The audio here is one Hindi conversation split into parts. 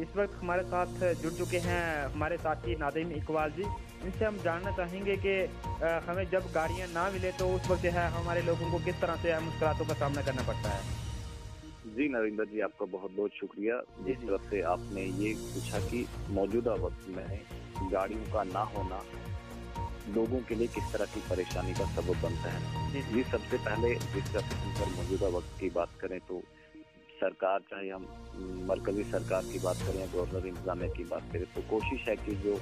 इस वक्त हमारे साथ जुड़ चुके हैं हमारे साथी नादिम इकबाल जी। इनसे हम जानना चाहेंगे कि हमें जब गाड़ियां ना मिले तो उस वक्त जो है हमारे लोगों को किस तरह से मुश्किलों का सामना करना पड़ता है। जी नरेंद्र जी, आपका बहुत बहुत शुक्रिया। जी जिस जी तरफ से आपने ये पूछा कि मौजूदा वक्त में गाड़ियों का ना होना लोगों के लिए किस तरह की परेशानी का सबब बनता है। जी ये जी सबसे पहले जिस तरह से हम पर मौजूदा वक्त की बात करें तो सरकार, चाहे हम मरकजी सरकार की बात करें या गवर्नर इंतजामिया की बात करें, तो कोशिश है कि जो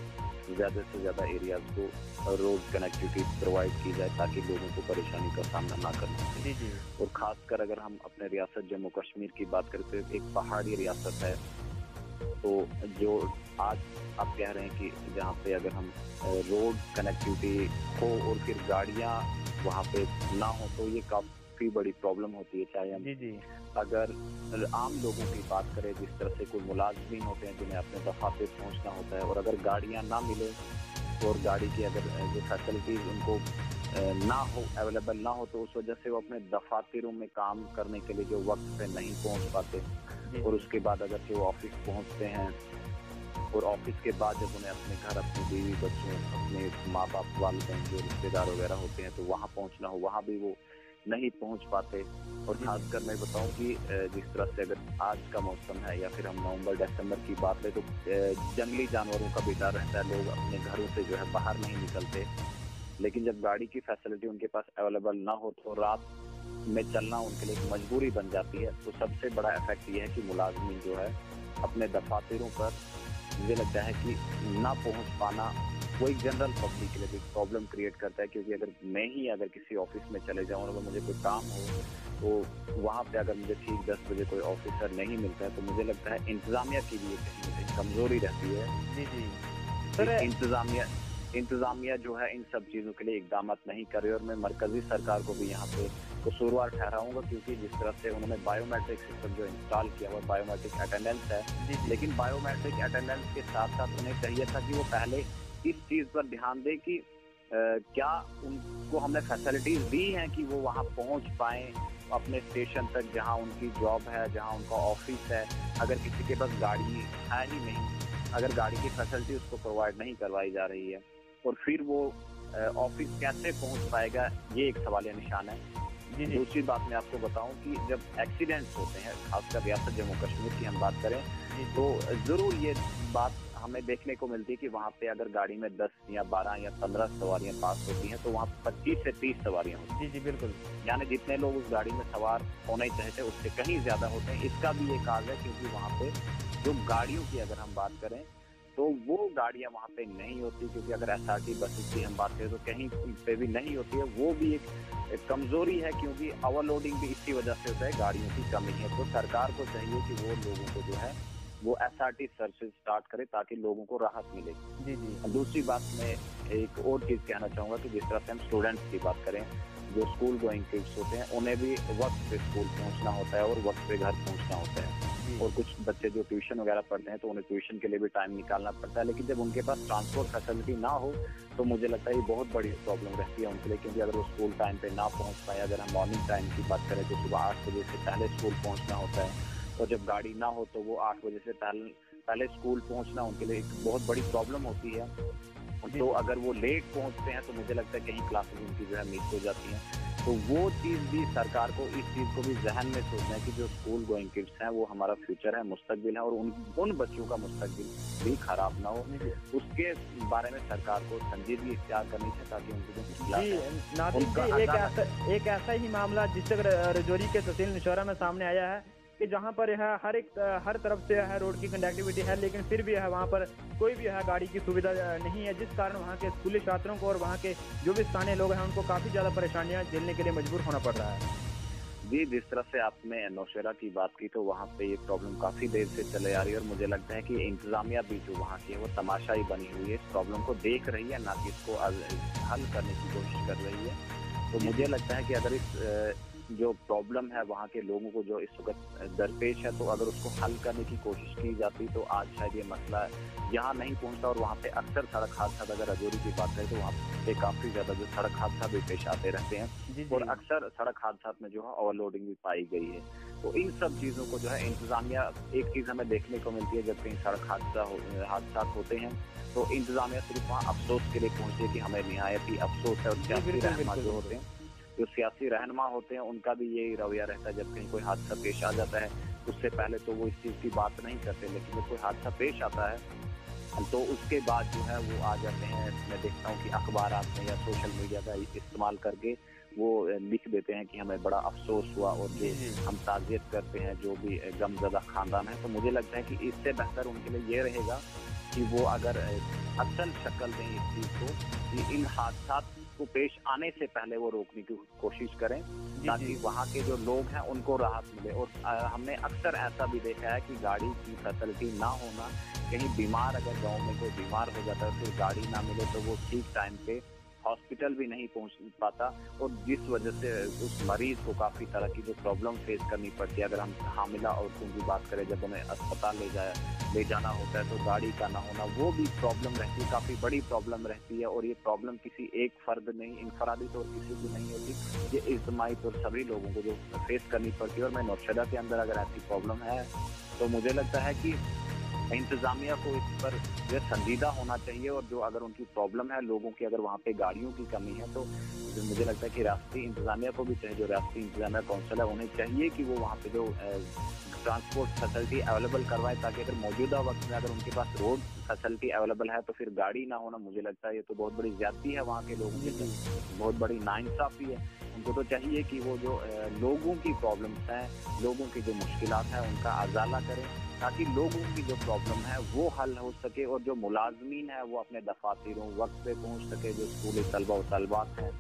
ज्यादा से ज्यादा एरियाज को रोड कनेक्टिविटी प्रोवाइड की जाए ताकि लोगों को परेशानी का सामना ना करना जी पड़े। जी और खासकर अगर हम अपने रियासत जम्मू कश्मीर की बात करें तो एक पहाड़ी रियासत है। तो जो आज आप कह रहे हैं कि जहाँ पे अगर हम रोड कनेक्टिविटी हो और फिर गाड़ियाँ वहाँ पे ना हो तो ये काफी बड़ी प्रॉब्लम होती है। चाहे हम जी जी अगर आम लोगों की बात करें, जिस तरह से कोई मुलाजिम होते हैं जिन्हें अपने दफा पे पहुंचना होता है, और अगर गाड़ियां ना मिले और गाड़ी की अगर जो फैसिलिटीज उनको ना हो, अवेलेबल ना हो, तो उस वजह से वो अपने दफातरों में काम करने के लिए जो वक्त पे नहीं पहुंच पाते। जी और जी उसके बाद अगर वो ऑफिस पहुंचते हैं और ऑफिस के बाद जब उन्हें अपने घर, अपनी बीवी बच्चों, अपने माँ बाप, वालिदैन, जो रिश्तेदार वगैरह होते हैं, तो वहाँ पहुंचना हो, वहाँ भी वो नहीं पहुंच पाते। और जी जी खासकर मैं बताऊं कि जिस तरह से अगर आज का मौसम है या फिर हम नवंबर दिसंबर की बात करें तो जंगली जानवरों का भी डर रहता है, लोग अपने घरों से जो है बाहर नहीं निकलते। लेकिन जब गाड़ी की फैसिलिटी उनके पास अवेलेबल ना हो तो रात में चलना उनके लिए एक मजबूरी बन जाती है। तो सबसे बड़ा इफेक्ट ये है कि मुलाजमीन जो है अपने दफातरों पर, मुझे लगता है कि ना पहुंच पाना वो एक जनरल पब्लिक के लिए भी प्रॉब्लम क्रिएट करता है। क्योंकि अगर मैं ही अगर किसी ऑफिस में चले जाऊं और अगर मुझे कोई काम हो तो वहां पे अगर मुझे ठीक 10 बजे कोई ऑफिसर नहीं मिलता है तो मुझे लगता है इंतजामिया की भी कहीं ना कहीं कमजोरी रहती है। जी जी कि सर। इंतजामिया जो है इन सब चीजों के लिए इकदाम नहीं कर रही। और मैं मरकजी सरकार को भी यहाँ पे कसूरवार ठहराऊंगा, क्योंकि जिस तरह से उन्होंने बायोमेट्रिक सिस्टम जो इंस्टॉल किया हुआ, बायोमेट्रिक अटेंडेंस है, जी जी लेकिन बायोमेट्रिक अटेंडेंस के साथ साथ उन्हें चाहिए था कि वो पहले इस चीज पर ध्यान दे कि क्या उनको हमने फैसिलिटीज दी हैं कि वो वहां पहुंच पाए अपने स्टेशन तक जहां उनकी जॉब है, जहां उनका ऑफिस है। अगर किसी के पास गाड़ी है ही नहीं, अगर गाड़ी की फैसिलिटी उसको प्रोवाइड नहीं करवाई जा रही है, और फिर वो ऑफिस कैसे पहुंच पाएगा, ये एक सवालिया निशान है। जी जी दूसरी बात मैं आपको बताऊं कि जब एक्सीडेंट्स होते हैं, खासकर रियासत जम्मू कश्मीर की हम बात करें, जी तो जरूर ये बात हमें देखने को मिलती है कि वहां पे अगर गाड़ी में 10 या 12 या 15 सवारियां पास होती हैं तो वहां 25 से 30 सवारियां होती जी जी बिल्कुल। हैं। यानी जितने लोग उस गाड़ी में सवार होना ही चाहते हैं उससे कहीं ज्यादा होते हैं। इसका भी एक काज है, क्योंकि वहां पे जो गाड़ियों की अगर हम बात करें तो वो गाड़ियां वहां पे नहीं होती। क्योंकि अगर एसआरटी बसेस की हम बात करें तो कहीं पे भी नहीं होती है। वो भी एक कमजोरी है, क्योंकि ओवरलोडिंग भी इसी वजह से होता है, गाड़ियों की कमी है। तो सरकार को चाहिए कि वो लोगों को जो है वो एसआरटी सर्विस स्टार्ट करे ताकि लोगों को राहत मिले। जी जी दूसरी बात मैं एक और चीज कहना चाहूंगा कि जिस तरह से हम स्टूडेंट्स की बात करें, जो स्कूल गोइंग किड्स होते हैं, उन्हें भी वक्त पे स्कूल पहुंचना होता है और वक्त पे घर पहुंचना होता है। जी और कुछ बच्चे जो ट्यूशन वगैरह पढ़ते हैं तो उन्हें ट्यूशन के लिए भी टाइम निकालना पड़ता है। लेकिन जब उनके पास ट्रांसपोर्ट फैसिलिटी ना हो तो मुझे लगता है ये बहुत बड़ी प्रॉब्लम रहती है उनके लिए। क्योंकि अगर वो स्कूल टाइम पे ना पहुंच पाए, अगर हम मॉर्निंग टाइम की बात करें तो सुबह 8 बजे से पहले स्कूल पहुंचना होता है, और जब गाड़ी ना हो तो वो 8 बजे से पहले स्कूल पहुंचना उनके लिए एक बहुत बड़ी प्रॉब्लम होती है। जी तो अगर वो लेट पहुंचते हैं तो मुझे लगता है कहीं क्लासेस उनकी जो है मिस हो जाती हैं। तो वो चीज भी सरकार को, इस चीज को भी जहन में सोचना है कि जो स्कूल गोइंग किड्स हैं वो हमारा फ्यूचर है, मुस्तकबिल है, और उन बच्चों का मुस्तकबिल भी खराब ना हो। जी जी उसके बारे में सरकार को संजीदगी इख्तियार करनी चाहिए ताकि उनकी जो जी मुश्किलात है नादिम उनका जी, अचानक। एक ऐसा ही मामला जिससे रजौरी के तहसील निशौरा में सामने आया है कि जहां पर यह हर तरफ से है रोड की कनेक्टिविटी है, लेकिन फिर भी है वहां पर कोई भी है गाड़ी की सुविधा नहीं है, जिस कारण वहां के स्कूली छात्रों को और वहां के जो भी स्थानीय लोग हैं उनको काफी ज्यादा परेशानियां झेलने के लिए मजबूर होना पड़ रहा है। जी, जिस तरह से आपने नौशेरा की बात की तो वहाँ पे ये प्रॉब्लम काफी देर से चले आ रही है, और मुझे लगता है कि इंतजामिया भी जो वहाँ की है वो तमाशाई बनी हुई है, इस प्रॉब्लम को देख रही है, ना कि इसको हल करने की कोशिश कर रही है। तो जी मुझे जी लगता है कि अगर इस जो प्रॉब्लम है वहाँ के लोगों को जो इस वक्त दरपेश है, तो अगर उसको हल करने की कोशिश की जाती तो आज शायद ये मसला यहाँ नहीं पहुँचता। और वहाँ पे अक्सर सड़क हादसा, अगर रजौरी की बात करें तो वहाँ पे काफी ज्यादा जो सड़क हादसा भी पेश आते रहते हैं, जी और जी अक्सर सड़क हादसा में जो है ओवरलोडिंग भी पाई गई है। तो इन सब चीज़ों को जो है इंतजामिया, एक चीज़ हमें देखने को मिलती है जब कहीं सड़क हादसा होते हैं तो इंतजामिया सिर्फ वहाँ अफसोस के लिए पहुंचती है कि हमें निहायत ही अफसोस है। और सियासी रहनुमा जो होते हैं, जो सियासी रहनुमा होते हैं, उनका भी यही रवैया रहता है जब कहीं कोई हादसा पेश आ जाता है उससे पहले तो वो इस चीज़ की बात नहीं करते, लेकिन जब कोई हादसा पेश आता है तो उसके बाद जो है वो आ जाते हैं। मैं देखता हूँ कि अखबारात में या सोशल मीडिया का इस्तेमाल करके वो लिख देते हैं कि हमें बड़ा अफसोस हुआ और जो हम ताज़ियत करते हैं जो भी गमज़दा खानदान है। तो मुझे लगता है कि इससे बेहतर उनके लिए ये रहेगा कि वो अगर असल शक्ल दें इस चीज़ को कि इन हादसा को पेश आने से पहले वो रोकने की कोशिश करें ताकि वहाँ के जो लोग हैं उनको राहत मिले। और हमने अक्सर ऐसा भी देखा है कि गाड़ी की फैसिलिटी ना होना, कहीं बीमार अगर गांव में कोई बीमार हो जाता है फिर गाड़ी ना मिले तो वो ठीक टाइम पे हॉस्पिटल भी नहीं पहुंच पाता और जिस वजह से उस मरीज को काफ़ी तरह की जो प्रॉब्लम फेस करनी पड़ती है। अगर हम हामिला औरतों की बात करें, जब उन्हें अस्पताल ले जाना होता है तो गाड़ी का ना होना वो भी प्रॉब्लम रहती है, काफ़ी बड़ी प्रॉब्लम रहती है। और ये प्रॉब्लम किसी एक फर्द नहीं, इनफरादी तौर किसी की नहीं होती, ये इज्तिमाई तौर सभी लोगों को जो फेस करनी पड़ती है। और मैं नौशहरा के अंदर अगर ऐसी प्रॉब्लम है तो मुझे लगता है कि इंतजामिया को इस पर जो संजीदा होना चाहिए। और जो अगर उनकी प्रॉब्लम है लोगों की, अगर वहाँ पे गाड़ियों की कमी है तो मुझे लगता है कि रियासती इंतजामिया को भी चाहिए, जो रियासती इंतजामिया काउंसिल है उन्हें चाहिए कि वो वहाँ पे जो ट्रांसपोर्ट फैसिलिटी अवेलेबल करवाए, ताकि अगर मौजूदा वक्त में अगर उनके पास रोड फैसिलिटी अवेलेबल है तो फिर गाड़ी ना होना, मुझे लगता है ये तो बहुत बड़ी ज्यादती है वहाँ के लोगों की, बहुत बड़ी नाइंसाफी है। उनको तो चाहिए कि वो जो लोगों की प्रॉब्लम्स हैं, लोगों की जो मुश्किलात हैं उनका अजाला करें ताकि लोगों की जो प्रॉब्लम है वो हल हो सके और जो मुलाजमीन है वो अपने दफातरों वक्त पे पहुंच सके, जो स्कूली तलबा और तलबात हैं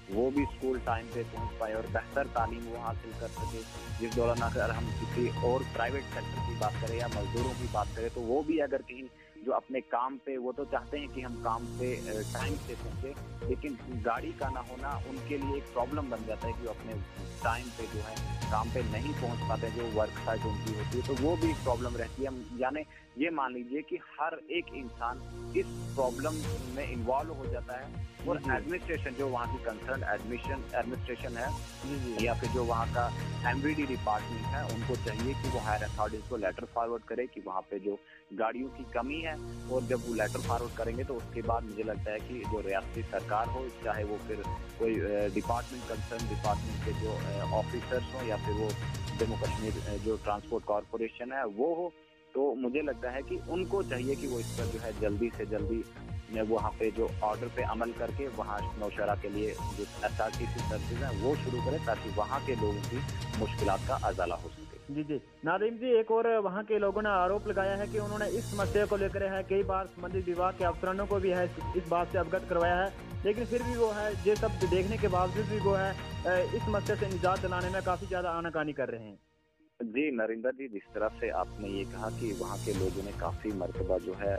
वो भी स्कूल टाइम पे पहुंच पाए और बेहतर तालीम वो हासिल कर सके। जिस दौरान अगर हम किसी और प्राइवेट सेक्टर की बात करें या मजदूरों की बात करें तो वो भी अगर कहीं जो अपने काम पे, वो तो चाहते हैं कि हम काम पे टाइम से पहुंचे, लेकिन गाड़ी का ना होना उनके लिए एक प्रॉब्लम बन जाता है कि वो अपने टाइम पे जो है काम पे नहीं पहुंच पाते, जो वर्क साइट उनकी होती है तो वो भी एक प्रॉब्लम रहती है। यानी ये मान लीजिए कि हर एक इंसान इस प्रॉब्लम में इन्वॉल्व हो जाता है। और एडमिनिस्ट्रेशन, जो वहाँ की कंसर्न एडमिनिस्ट्रेशन है या फिर जो वहाँ का एमवीडी डिपार्टमेंट है, उनको चाहिए कि वो हायर अथॉरिटीज को लेटर फॉरवर्ड करे कि वहाँ पे जो गाड़ियों की कमी है, और जब वो लेटर फॉरवर्ड करेंगे तो उसके बाद मुझे लगता है कि जो रियासती सरकार हो, चाहे वो फिर कोई डिपार्टमेंट कंसर्न डिपार्टमेंट के जो ऑफिसर्स हो या फिर वो जम्मू कश्मीर जो ट्रांसपोर्ट कॉरपोरेशन है वो हो, तो मुझे लगता है कि उनको चाहिए कि वो इस पर जो है जल्दी से जल्दी वहाँ पे जो ऑर्डर पे अमल करके वहाँ नौशहरा के लिए जो एसआरटीसी सर्विस है वो शुरू करें ताकि वहाँ के लोगों की मुश्किलात का अजाला हो सके। जी नादिम जी, एक और वहाँ के लोगों ने आरोप लगाया है कि उन्होंने इस समस्या को लेकर है कई बार संबंधित विभाग के अफसरों को भी है इस बात से अवगत करवाया है, लेकिन फिर भी वो है ये सब देखने के बावजूद भी वो है इस समस्या से निजात दिलाने में काफी ज्यादा आनाकानी कर रहे हैं। जी नरिंदर जी, जिस तरह से आपने ये कहा कि वहाँ के लोगों ने काफ़ी मर्तबा जो है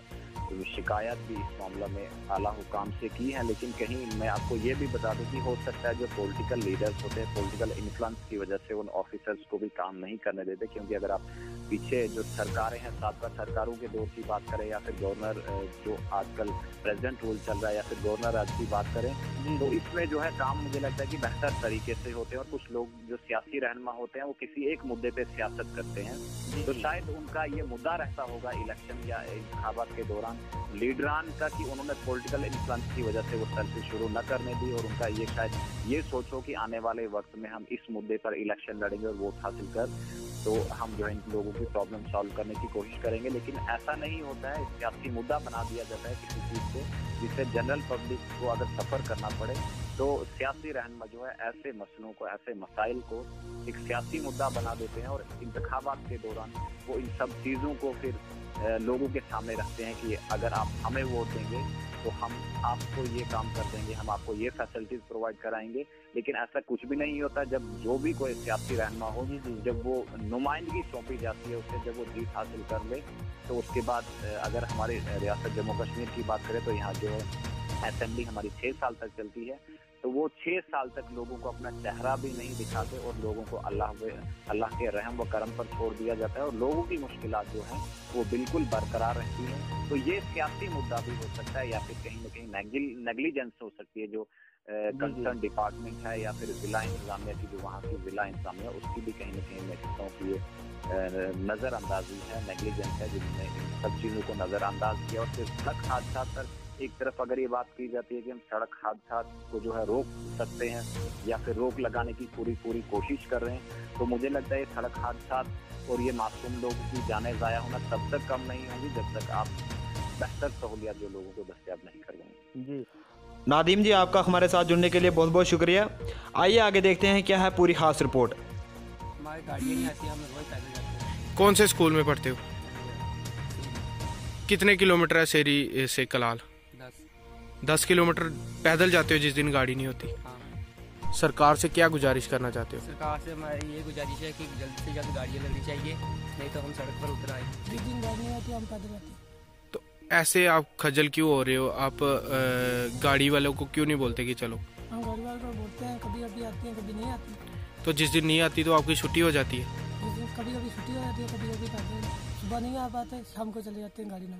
शिकायत भी इस मामला में आला हुकाम से की है, लेकिन कहीं मैं आपको ये भी बता दूं कि हो सकता है जो पॉलिटिकल लीडर्स होते हैं, पॉलिटिकल इन्फ्लुएंस की वजह से उन ऑफिसर्स को भी काम नहीं करने देते। क्योंकि अगर आप पीछे जो सरकारें हैं, साबका सरकारों के दौर की बात करें या फिर गवर्नर जो आजकल प्रेसिडेंट रूल चल रहा है या फिर गवर्नर राज की बात करें, तो इसमें जो है काम मुझे लगता है कि बेहतर तरीके से होते हैं। और कुछ लोग जो सियासी रहनुमा होते हैं वो किसी एक मुद्दे पे सियासत करते हैं, तो शायद उनका ये मुद्दा रहता होगा इलेक्शन या इंतखाबात के दौरान लीडरान का कि उन्होंने पॉलिटिकल इन्फ्लुएंस की वजह से वो सर्विस शुरू न करने दी, और उनका ये शायद ये सोचो कि आने वाले वक्त में हम इस मुद्दे पर इलेक्शन लड़ेंगे और वोट हासिल कर तो हम जो है इन लोगों की प्रॉब्लम सॉल्व करने की कोशिश करेंगे। लेकिन ऐसा नहीं होता है, सियासी मुद्दा बना दिया जाता है किसी चीज़ को जिससे जनरल पब्लिक को अगर सफ़र करना पड़े, तो सियासी रहनुमा जो है ऐसे मसलों को, ऐसे मसाइल को एक सियासी मुद्दा बना देते हैं और इंतखाबात के दौरान वो इन सब चीज़ों को फिर लोगों के सामने रखते हैं कि अगर आप हमें वोट देंगे तो हम आपको ये काम कर देंगे, हम आपको ये फैसिलिटीज प्रोवाइड कराएंगे। लेकिन ऐसा कुछ भी नहीं होता। जब जो भी कोई सियासी रहनुमा हो, जब वो नुमाइंदगी सौंपी जाती है उससे, जब वो जीत हासिल कर ले, तो उसके बाद अगर हमारी रियासत जम्मू कश्मीर की बात करें तो यहाँ जो है असेंबली हमारी 6 साल तक चलती है, तो वो 6 साल तक लोगों को अपना चेहरा भी नहीं दिखाते और लोगों को अल्लाह के रहम व करम पर छोड़ दिया जाता है और लोगों की मुश्किलात जो हैं वो बिल्कुल बरकरार रहती हैं। तो ये सियासी मुद्दा भी हो सकता है या फिर कहीं ना कहीं नेग्लिजेंस हो सकती है जो कंसर्न डिपार्टमेंट है या फिर जिला इंतजामिया की जो वहाँ की जिला इंतजामिया, उसकी भी कहीं ना कहीं मैं कहता हूँ कि ये नज़रअंदाजी है, नेग्लिजेंस है, जिन्होंने इन सब चीज़ों को नज़रअंदाज किया। और फिर सड़क हादसा पर एक तरफ अगर ये बात की जाती है कि हम सड़क हादसा को जो है रोक सकते हैं या फिर रोक लगाने की पूरी कोशिश कर रहे हैं, तो मुझे लगता है ये सड़क हादसा और ये मासूम लोगों की जानें ज़ाया होना तब तक कम नहीं होंगी जब तक आप बेहतर सहूलियत जो लोगों को दस्तयाब नहीं करवाएंगे। जी नादिम जी, आपका हमारे साथ जुड़ने के लिए बहुत बहुत शुक्रिया। आइए आगे देखते हैं क्या है पूरी खास रिपोर्ट। हमारी गाड़ियाँ नहीं आती, हम रोज पैदल जाते हैं। कौन से स्कूल में पढ़ते हो? कितने किलोमीटर है सेरी से कलाल? 10 किलोमीटर पैदल जाते हो जिस दिन गाड़ी नहीं होती। हाँ। सरकार से क्या गुजारिश करना चाहते हो? सरकार से हमारी ये गुजारिश है कि जल्द से जल्द गाड़ियाँ लगनी चाहिए, नहीं तो हम सड़क पर उतर आए। जिस दिन गाड़ी नहीं आती हम पैदल जाते हैं। तो ऐसे आप खजल क्यों हो रहे हो? आप गाड़ी वालों को क्यों नहीं बोलते कि चलो? हम गाड़ी वालों को बोलते हैं, कभी कभी आती हैं, कभी नहीं आती। तो जिस दिन नहीं आती तो आपकी छुट्टी हो जाती है? जिस दिन कभी कभी छुट्टी हो जाती है, कभी कभी पैदल सुबह नहीं आ पाते, शाम को चले जाते हैं गाड़ी ना।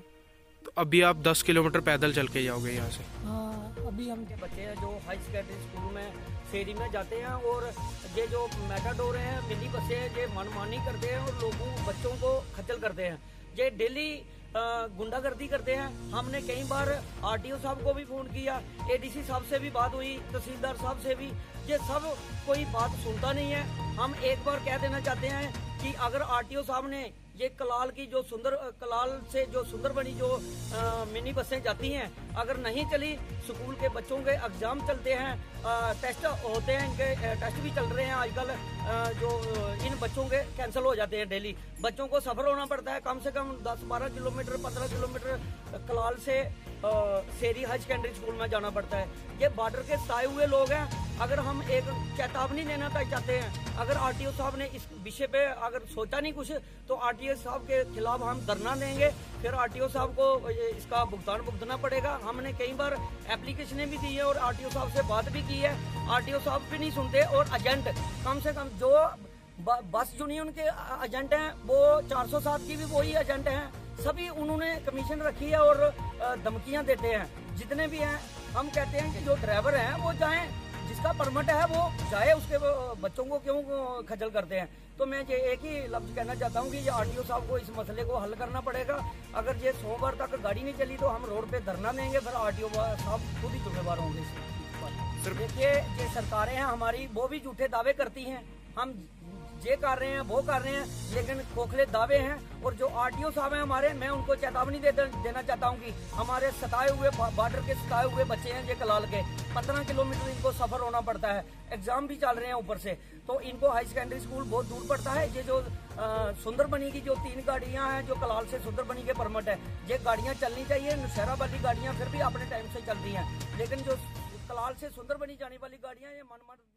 तो अभी आप 10 किलोमीटर पैदल चल के जाओगे यहाँ से? हाँ, अभी हम बच्चे हैं जो हाई सेकेंडरी स्कूल में फेरी में जाते हैं, और ये जो मेटाडोर हैं, मिनी बसें हैं, ये मनमानी करते हैं और लोगों बच्चों को खज्जल करते हैं। ये डेली गुंडागर्दी करते हैं। हमने कई बार आरटीओ साहब को भी फोन किया, एडीसी साहब से भी बात हुई, तहसीलदार साहब से भी, ये सब कोई बात सुनता नहीं है। हम एक बार कह देना चाहते हैं कि अगर आरटीओ साहब ने ये कलाल की जो कलाल से जो सुंदरबनी जो मिनी बसें जाती हैं, अगर नहीं चली, स्कूल के बच्चों के एग्जाम चलते हैं, टेस्ट होते हैं, इनके टेस्ट भी चल रहे हैं आजकल, जो इन बच्चों के कैंसिल हो जाते हैं। डेली बच्चों को सफर होना पड़ता है कम से कम 10-12 किलोमीटर 15 किलोमीटर कलाल से सेरी हाई सेकेंडरी स्कूल में जाना पड़ता है। ये बॉर्डर के सताए हुए लोग हैं। अगर हम एक चेतावनी देना चाहते हैं, अगर आरटीओ साहब ने इस विषय पे अगर सोचा नहीं कुछ, तो आरटीओ साहब के खिलाफ हम धरना देंगे, फिर आरटीओ साहब को इसका भुगतान भुगतना पड़ेगा। हमने कई बार एप्लीकेशनें भी दी है और आरटीओ साहब से बात भी की है, आरटीओ साहब भी नहीं सुनते। और एजेंट कम से कम जो बस यूनियन के एजेंट हैं, वो 407 की भी वही एजेंट हैं, सभी उन्होंने कमीशन रखी है और धमकियां देते हैं जितने भी हैं। हम कहते हैं कि जो ड्राइवर हैं वो जाएं, जिसका परमिट है वो जाए, उसके बच्चों को क्यों खजल करते हैं। तो मैं ये एक ही लफ्ज कहना चाहता हूँ कि ये आरटीओ साहब को इस मसले को हल करना पड़ेगा। अगर ये सोमवार तक गाड़ी नहीं चली तो हम रोड पे धरना देंगे, फिर आरटीओ साहब खुद ही जिम्मेवार होंगे इस। देखिए, ये सरकारें हैं हमारी, वो भी झूठे दावे करती हैं, हम ये कर रहे हैं वो कर रहे हैं, लेकिन खोखले दावे हैं। और जो आरटीओ साहब हैं हमारे, मैं उनको चेतावनी देना चाहता हूँ कि हमारे सताए हुए बॉर्डर के सताए हुए बच्चे हैं ये कलाल के, 15 किलोमीटर इनको सफर होना पड़ता है, एग्जाम भी चल रहे हैं ऊपर से, तो इनको हाई सेकेंडरी स्कूल बहुत दूर पड़ता है। ये जो सुंदरबनी की जो 3 गाड़ियां हैं जो कलाल से सुंदरबनी के परमिट है, ये गाड़ियां चलनी चाहिए। नौशहरा वाली गाड़ियां फिर भी अपने टाइम से चलती हैं, लेकिन जो कलाल से सुंदरबनी जाने वाली गाड़ियां ये मनमानी